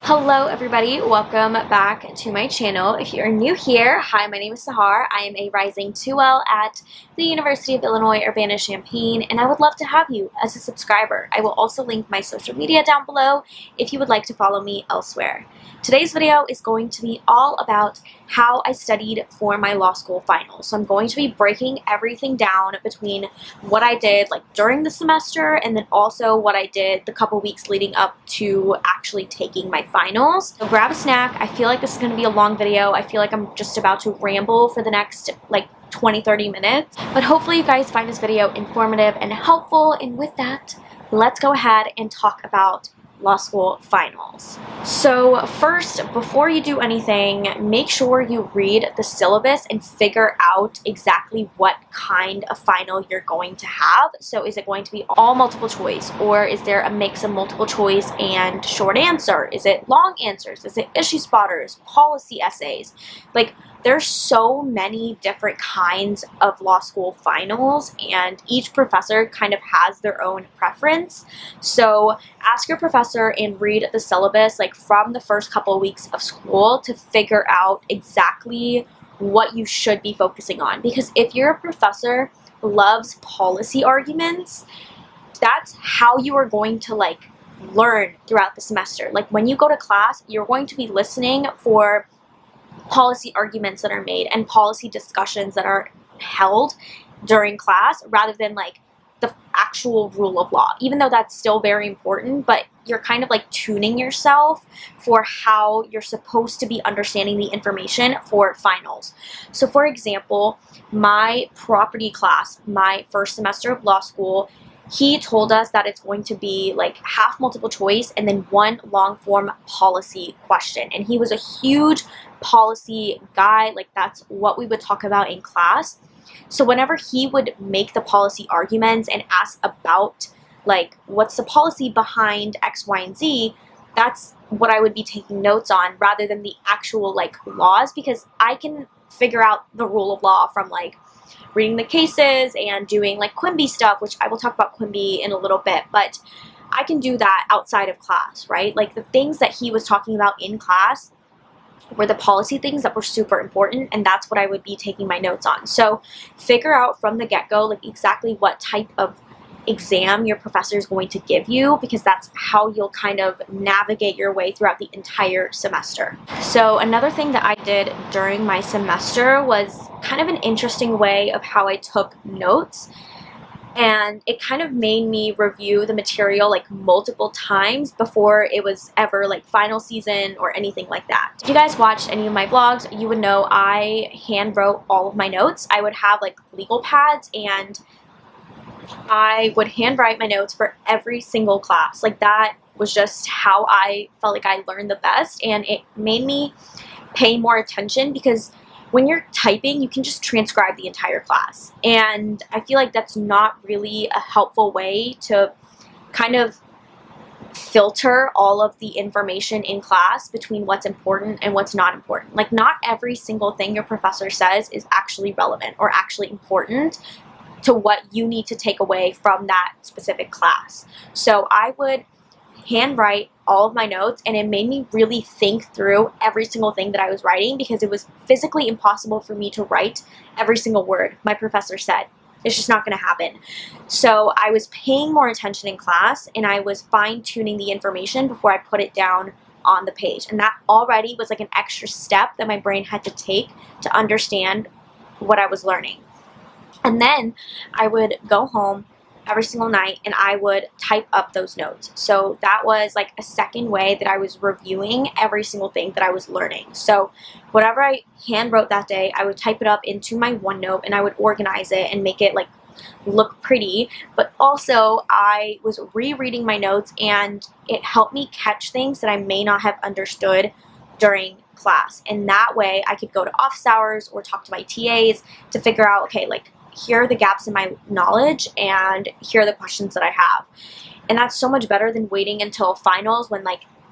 Hello everybody, welcome back to my channel. If you're new here, hi, my name is Sahar. I am a rising 2L at the University of Illinois Urbana-Champaign, and I would love to have you as a subscriber. I will also link my social media down below if you would like to follow me elsewhere. Today's video is going to be all about how I studied for my law school finals. So I'm going to be breaking everything down between what I did during the semester and then also what I did the couple weeks leading up to actually taking my finals. So grab a snack. I feel like this is going to be a long video. I feel like I'm just about to ramble for the next 20-30 minutes. But hopefully you guys find this video informative and helpful. And with that, let's go ahead and talk about law school finals. So first, before you do anything, make sure you read the syllabus and figure out exactly what kind of final you're going to have. So is it going to be all multiple choice, or is there a mix of multiple choice and short answer? Is it long answers? Is it issue spotters, policy essays? There's so many different kinds of law school finals, and each professor kind of has their own preference. So ask your professor and read the syllabus from the first couple of weeks of school to figure out exactly what you should be focusing on. Because if your professor loves policy arguments, that's how you are going to learn throughout the semester. When you go to class, you're going to be listening for policy arguments that are made and policy discussions that are held during class rather than the actual rule of law, even though that's still very important, but you're kind of tuning yourself for how you're supposed to be understanding the information for finals. So for example, my property class, my first semester of law school, he told us that it's going to be half multiple choice and then one long form policy question. And he was a huge policy guy. That's what we would talk about in class. So whenever he would make the policy arguments and ask about what's the policy behind X, Y, and Z, that's what I would be taking notes on rather than the actual laws, because I can figure out the rule of law from reading the cases and doing Quimby stuff, which I will talk about Quimby in a little bit, but I can do that outside of class, right? The things that he was talking about in class were the policy things that were super important, and that's what I would be taking my notes on. So figure out from the get-go exactly what type of exam your professor is going to give you, because that's how you'll kind of navigate your way throughout the entire semester. So another thing that I did during my semester was kind of an interesting way of how I took notes, and it kind of made me review the material multiple times before it was ever final season or anything like that. If you guys watched any of my vlogs, you would know I hand wrote all of my notes. I would have legal pads, and I would handwrite my notes for every single class. That was just how I felt I learned the best, and it made me pay more attention, because when you're typing, you can just transcribe the entire class. And I feel that's not really a helpful way to kind of filter all of the information in class between what's important and what's not important. Not every single thing your professor says is actually relevant or actually important to what you need to take away from that specific class. So I would handwrite all of my notes, and it made me really think through every single thing that I was writing, because it was physically impossible for me to write every single word my professor said. It's just not going to happen. So I was paying more attention in class, and I was fine-tuning the information before I put it down on the page. And that already was an extra step that my brain had to take to understand what I was learning. And then I would go home every single night and I would type up those notes. So that was a second way that I was reviewing every single thing that I was learning. So whatever I hand wrote that day, I would type it up into my OneNote, and I would organize it and make it look pretty. But also I was rereading my notes, and it helped me catch things that I may not have understood during class. And that way I could go to office hours or talk to my TAs to figure out, okay, here are the gaps in my knowledge, and here are the questions that I have. And that's so much better than waiting until finals when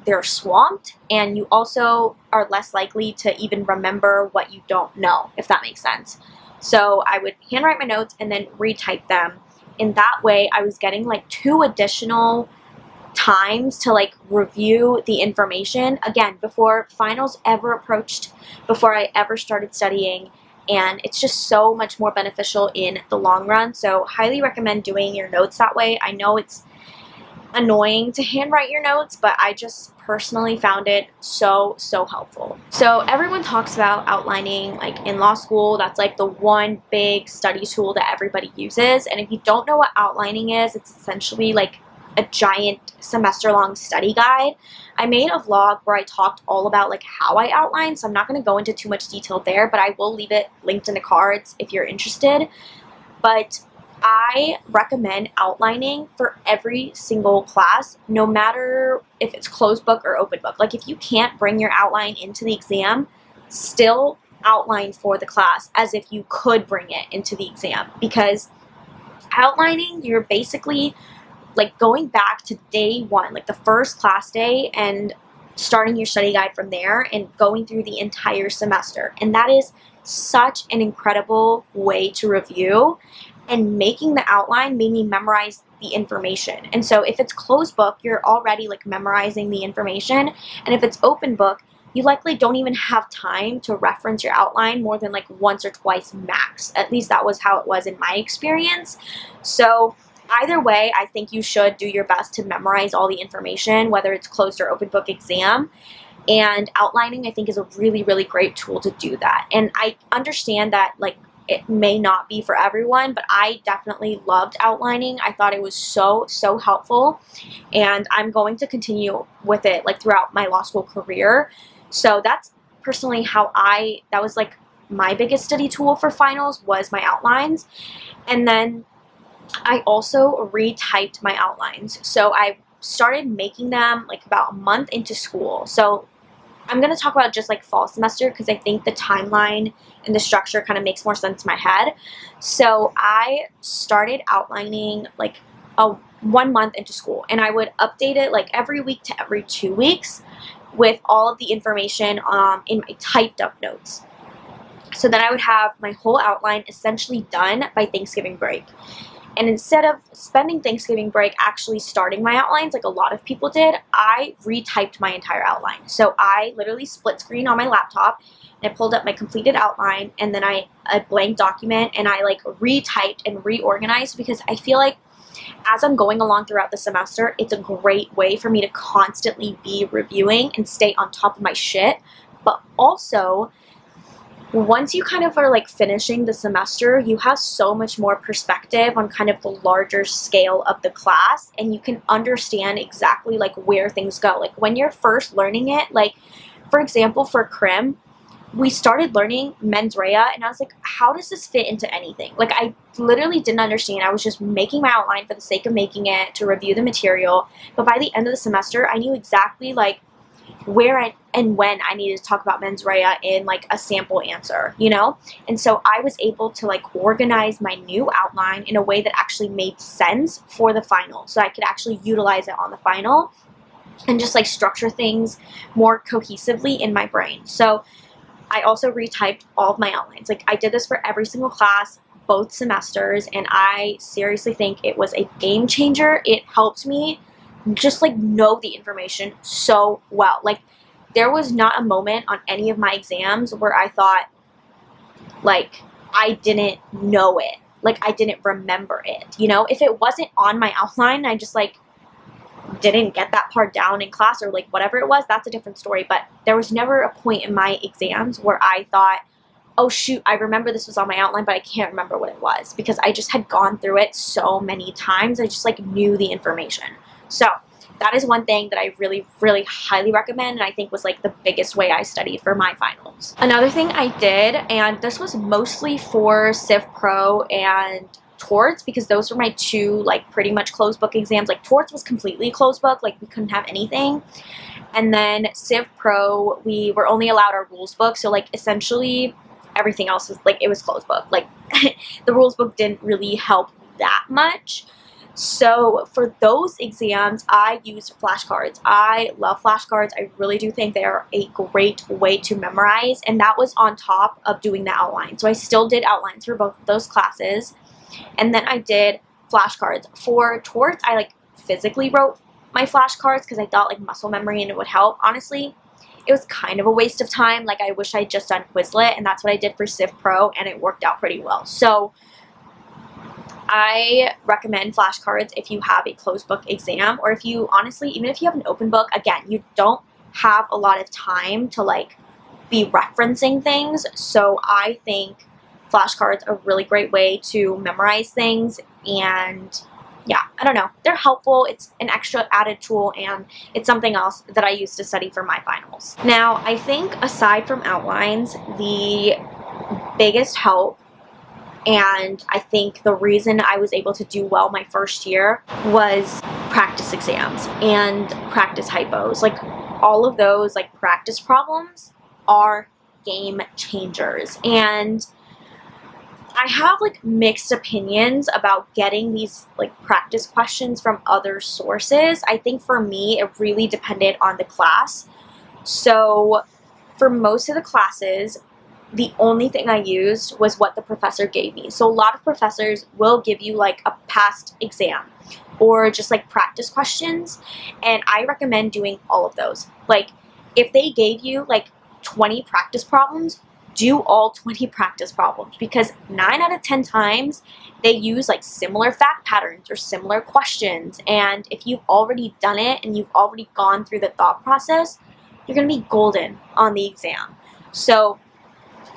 they're swamped, and you also are less likely to even remember what you don't know, if that makes sense. So I would handwrite my notes and then retype them. In that way, I was getting 2 additional times to like review the information again before finals ever approached, before I ever started studying, and it's just so much more beneficial in the long run. So highly recommend doing your notes that way. I know it's annoying to handwrite your notes, but I just personally found it so helpful. So everyone talks about outlining like in law school. That's like the one big study tool that everybody uses, and if you don't know what outlining is, it's essentially like a giant semester-long study guide. I made a vlog where I talked all about like how I outline, so I'm not going to go into too much detail there, but I will leave it linked in the cards if you're interested. But I recommend outlining for every single class, no matter if it's closed book or open book. Like if you can't bring your outline into the exam, still outline for the class as if you could bring it into the exam, because outlining, you're basically like going back to day one, like the first class day, and starting your study guide from there and going through the entire semester. And that is such an incredible way to review. And making the outline made me memorize the information. And so if it's closed book, you're already like memorizing the information. And if it's open book, you likely don't even have time to reference your outline more than like once or twice max. At least that was how it was in my experience. So either way, I think you should do your best to memorize all the information, whether it's closed or open book exam. And outlining, I think, is a really great tool to do that. And I understand that like it may not be for everyone, but I definitely loved outlining. I thought it was so helpful, and I'm going to continue with it like throughout my law school career. So that's personally how that was like my biggest study tool for finals, was my outlines. And then I also retyped my outlines. So I started making them like about a month into school. So I'm going to talk about just like fall semester because I think the timeline and the structure kind of makes more sense in my head. So I started outlining like 1 month into school, and I would update it like every week to every 2 weeks with all of the information in my typed up notes. So then I would have my whole outline essentially done by Thanksgiving break. And instead of spending Thanksgiving break actually starting my outlines like a lot of people did, I retyped my entire outline. So I literally split screen on my laptop, and I pulled up my completed outline, and then a blank document, and I like retyped and reorganized, because I feel like as I'm going along throughout the semester, it's a great way for me to constantly be reviewing and stay on top of my shit. But also, once you kind of are like finishing the semester, you have so much more perspective on kind of the larger scale of the class, and you can understand exactly like where things go. Like when you're first learning it, like for example, for crim, we started learning mens rea, and I was like, how does this fit into anything? Like I literally didn't understand. I was just making my outline for the sake of making it to review the material. But by the end of the semester, I knew exactly like where and when I needed to talk about mens rea in like a sample answer, you know? And so I was able to like organize my new outline in a way that actually made sense for the final, so I could actually utilize it on the final and just like structure things more cohesively in my brain. So I also retyped all of my outlines. Like I did this for every single class, both semesters, and I seriously think it was a game changer. It helped me just like know the information so well. Like there was not a moment on any of my exams where I thought like I didn't know it, like I didn't remember it, you know? If it wasn't on my outline, I just like didn't get that part down in class or like whatever it was, that's a different story. But there was never a point in my exams where I thought, oh shoot, I remember this was on my outline, but I can't remember what it was, because I just had gone through it so many times. I just like knew the information. So that is one thing that I really highly recommend, and I think was like the biggest way I studied for my finals. Another thing I did, and this was mostly for Civ Pro and Torts, because those were my two like pretty much closed book exams. Like Torts was completely closed book, like we couldn't have anything. And then Civ Pro, we were only allowed our rules book, so like essentially everything else was like, it was closed book. Like the rules book didn't really help that much. So for those exams, I used flashcards. I love flashcards. I really do think they're a great way to memorize, and that was on top of doing the outline. So I still did outlines for both of those classes, and then I did flashcards. For Torts, I like physically wrote my flashcards because I thought like muscle memory and it would help. Honestly, it was kind of a waste of time. Like I wish I'd just done Quizlet, and that's what I did for Civ Pro, and it worked out pretty well. So I recommend flashcards if you have a closed book exam, or if you honestly, even if you have an open book, again, you don't have a lot of time to like be referencing things. So I think flashcards are a really great way to memorize things, and yeah, I don't know. They're helpful. It's an extra added tool, and it's something else that I use to study for my finals. Now, I think aside from outlines, the biggest help, and I think the reason I was able to do well my first year, was practice exams and practice hypos. Like all of those like practice problems are game changers. And I have like mixed opinions about getting these like practice questions from other sources. I think for me, it really depended on the class. So for most of the classes, the only thing I used was what the professor gave me. So a lot of professors will give you like a past exam or just like practice questions, and I recommend doing all of those. Like if they gave you like 20 practice problems, do all 20 practice problems, because 9 out of 10 times they use like similar fact patterns or similar questions, and if you've already done it and you've already gone through the thought process, you're gonna be golden on the exam. So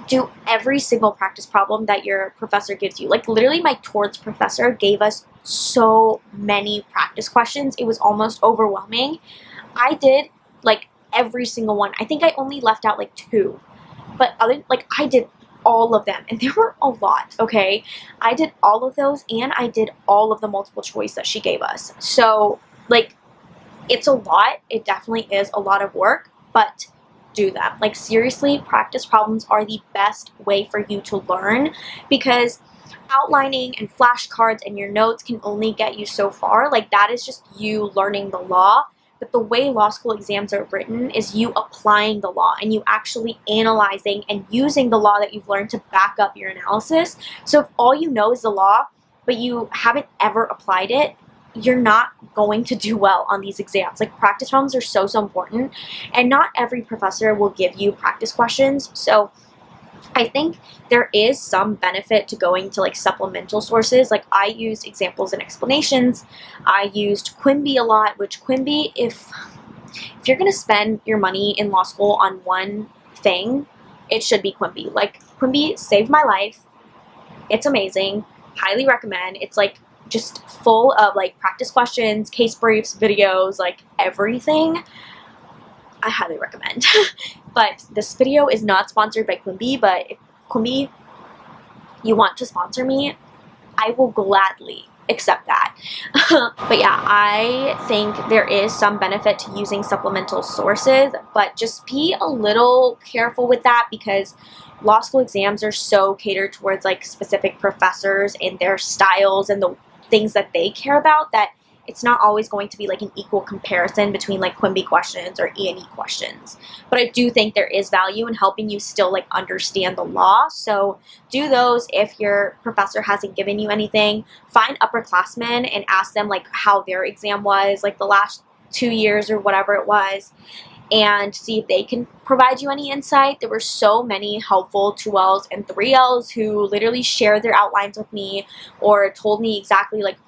do every single practice problem that your professor gives you. Like literally my torts professor gave us so many practice questions, it was almost overwhelming. I did like every single one. I think I only left out like 2. But I did all of them, and there were a lot, okay? I did all of those, and I did all of the multiple choice that she gave us. So, like, it's a lot. It definitely is a lot of work, but do them. Like, seriously, practice problems are the best way for you to learn, because outlining and flashcards and your notes can only get you so far. Like, that is just you learning the law. But the way law school exams are written is you applying the law and you actually analyzing and using the law that you've learned to back up your analysis. So if all you know is the law, but you haven't ever applied it, you're not going to do well on these exams. Like practice problems are so important, and not every professor will give you practice questions. So I think there is some benefit to going to like supplemental sources. Like I used examples and explanations. I used Quimby a lot, which Quimby, if you're going to spend your money in law school on one thing, it should be Quimby. Like Quimby saved my life. It's amazing. Highly recommend. It's like just full of like practice questions, case briefs, videos, like everything. I highly recommend. But this video is not sponsored by Quimby, but if Quimby, you want to sponsor me, I will gladly accept that. But yeah, I think there is some benefit to using supplemental sources, but just be a little careful with that, because law school exams are so catered towards like specific professors and their styles and the things that they care about, that it's not always going to be like an equal comparison between like Quimby questions or E&E questions. But I do think there is value in helping you still like understand the law. So do those if your professor hasn't given you anything. Find upperclassmen and ask them like how their exam was, like the last 2 years or whatever it was, and see if they can provide you any insight. There were so many helpful 2Ls and 3Ls who literally shared their outlines with me or told me exactly like,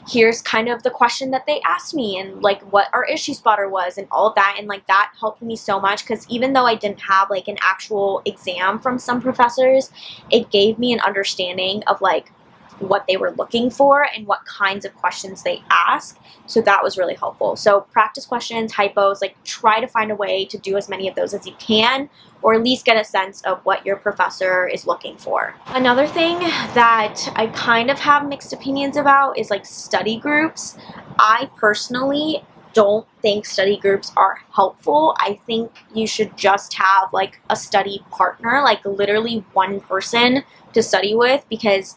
here's kind of the question that they asked me and like what our issue spotter was and all of that. And like that helped me so much, because even though I didn't have like an actual exam from some professors, it gave me an understanding of like what they were looking for and what kinds of questions they ask. So that was really helpful. So practice questions, hypos, like try to find a way to do as many of those as you can, or at least get a sense of what your professor is looking for. Another thing that I kind of have mixed opinions about is like study groups. I personally don't think study groups are helpful. I think you should just have like a study partner, like literally one person to study with, because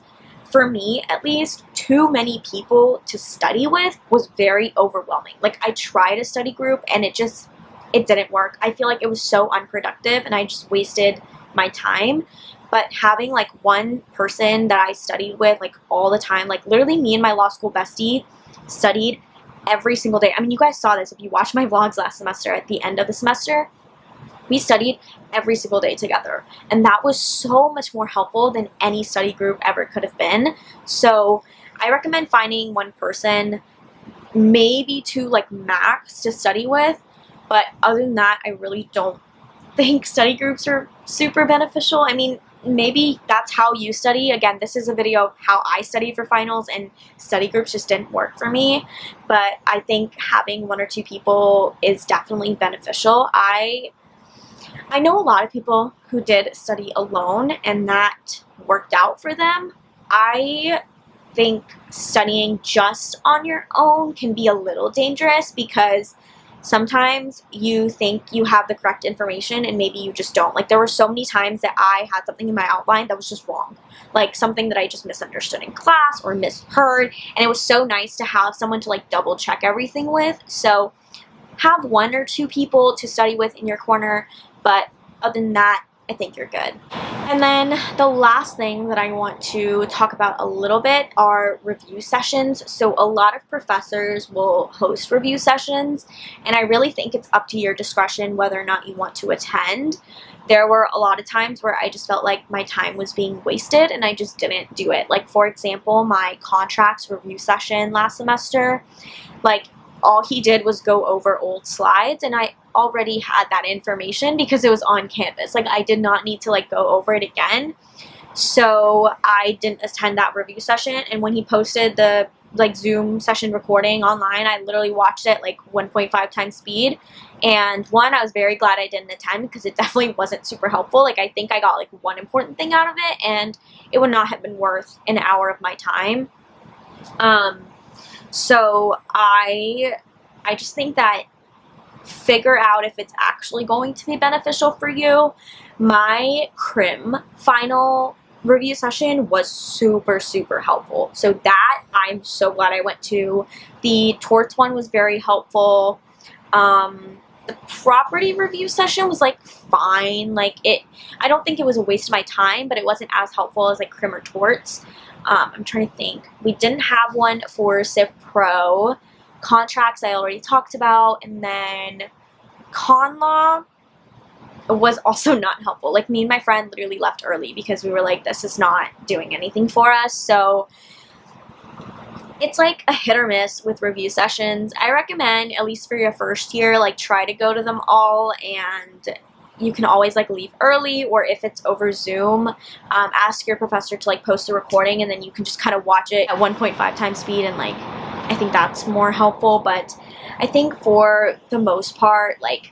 for me, at least, too many people to study with was very overwhelming. Like, I tried a study group and it didn't work. I feel like it was so unproductive and I just wasted my time. But having, like, one person that I studied with, like, all the time, like, literally me and my law school bestie studied every single day. I mean, you guys saw this if you watched my vlogs last semester. At the end of the semester, we studied every single day together, and that was so much more helpful than any study group ever could have been. So I recommend finding one person, maybe two like max, to study with, but other than that, I really don't think study groups are super beneficial. I mean, maybe that's how you study. Again, this is a video of how I studied for finals, and study groups just didn't work for me, but I think having one or two people is definitely beneficial. I know a lot of people who did study alone and that worked out for them. I think studying just on your own can be a little dangerous because sometimes you think you have the correct information and maybe you just don't. Like, there were so many times that I had something in my outline that was just wrong. Like, something that I just misunderstood in class or misheard, and it was so nice to have someone to like double check everything with. So have one or two people to study with in your corner, but other than that, I think you're good. And then the last thing that I want to talk about a little bit are review sessions. So a lot of professors will host review sessions, and I really think it's up to your discretion whether or not you want to attend. There were a lot of times where I just felt like my time was being wasted and I just didn't do it. Like, for example, my contracts review session last semester, like, all he did was go over old slides, and I already had that information because it was on campus. Like, I did not need to like go over it again. So I didn't attend that review session, and when he posted the like Zoom session recording online, I literally watched it like 1.5 times speed. And one, I was very glad I didn't attend because it definitely wasn't super helpful. Like, I think I got like one important thing out of it, and it would not have been worth an hour of my time. So I just think that figure out if it's actually going to be beneficial for you. My crim final review session was super, super helpful. So that I'm so glad I went to. The torts one was very helpful. The property review session was like fine. Like, I don't think it was a waste of my time, but it wasn't as helpful as like crim or torts. I'm trying to think. We didn't have one for Civ Pro. Contracts I already talked about, and then con law was also not helpful. Like, me and my friend literally left early because we were like, this is not doing anything for us. So it's like a hit or miss with review sessions. I recommend, at least for your first year, like, try to go to them all, and you can always like leave early, or if it's over Zoom, ask your professor to like post a recording, and then you can just kind of watch it at 1.5 times speed, and like, I think that's more helpful. But I think for the most part, like,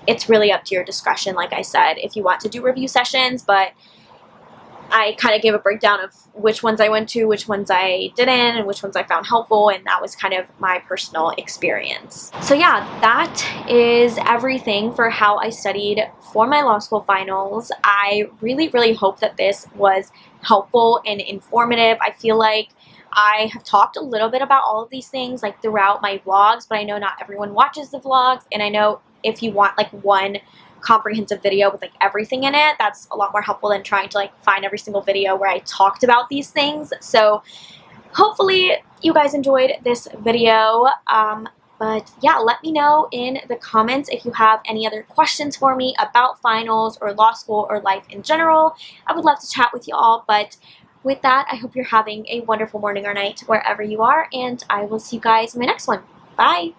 it's really up to your discretion, like I said, if you want to do review sessions. But I kind of gave a breakdown of which ones I went to, which ones I didn't, and which ones I found helpful, and that was kind of my personal experience. So yeah, that is everything for how I studied for my law school finals. I really, really hope that this was helpful and informative. I feel like I have talked a little bit about all of these things like throughout my vlogs, but I know not everyone watches the vlogs, and I know if you want like one comprehensive video with like everything in it, that's a lot more helpful than trying to like find every single video where I talked about these things. So hopefully you guys enjoyed this video. But yeah, let me know in the comments if you have any other questions for me about finals or law school or life in general. I would love to chat with you all. But with that, I hope you're having a wonderful morning or night wherever you are, and I will see you guys in my next one. Bye!